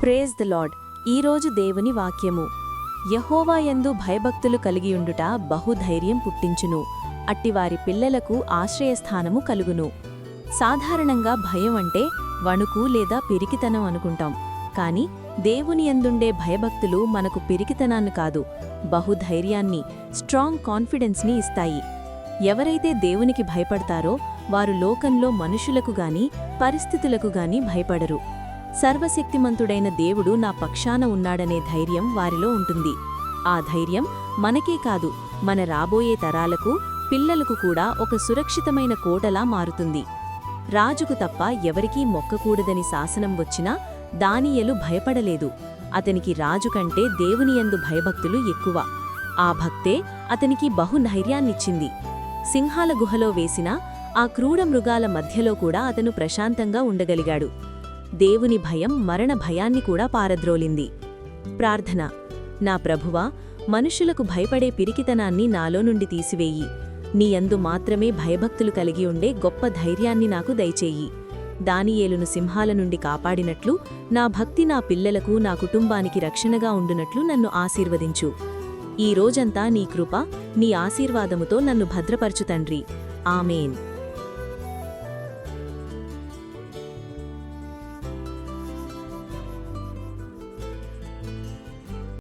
Praise the lord. ఈరోజు దేవుని వాక్యము. యెహోవా యందు భయభక్తులు కలిగియుండుట బహుధైర్యం పుట్టించును, అట్టివారి పిల్లలకు ఆశ్రయస్థానము కలుగును. సాధారణంగా భయం అంటే వణుకు లేదా పిరికితనం అనుకుంటాం, కాని దేవుని యందుండే భయభక్తులు మనకు పిరికితనాన్ని కాదు, బహుధైర్యాన్ని, స్ట్రాంగ్ కాన్ఫిడెన్స్ని ఇస్తాయి. ఎవరైతే దేవునికి భయపడతారో వారు లోకంలో మనుషులకు గాని పరిస్థితులకు గాని భయపడరు. సర్వశక్తిమంతుడైన దేవుడు నా పక్షాన ఉన్నాడనే ధైర్యం వారిలో ఉంటుంది. ఆ ధైర్యం మనకే కాదు, మన రాబోయే తరాలకు, పిల్లలకు కూడా ఒక సురక్షితమైన కోటలా మారుతుంది. రాజుకు తప్ప ఎవరికీ మొక్కకూడదని శాసనం వచ్చినా దానియేలు భయపడలేదు. అతనికి రాజు కంటే దేవునియందు భయభక్తులు ఎక్కువ. ఆ భక్తే అతనికి బహుధైర్యాన్నిచ్చింది. సింహాల గుహలో వేసిన ఆ క్రూర మృగాల మధ్యలో కూడా అతను ప్రశాంతంగా ఉండగలిగాడు. దేవుని భయం మరణ భయాన్ని కూడా పారద్రోలింది. ప్రార్థన. నా ప్రభువా, మనుషులకు భయపడే పిరికితనాన్ని నాలో నుండి తీసివేయి. నీ యందు మాత్రమే భయభక్తులు కలిగి ఉండే గొప్ప ధైర్యాన్ని నాకు దయచేయి. దానియేలును సింహాల నుండి కాపాడినట్లు నా భక్తి నా పిల్లలకు, నా కుటుంబానికి రక్షణగా ఉండునట్లు నన్ను ఆశీర్వదించు. ఈ రోజంతా నీ కృప, నీ ఆశీర్వాదముతో నన్ను భద్రపరచు తండ్రి. ఆమేన్.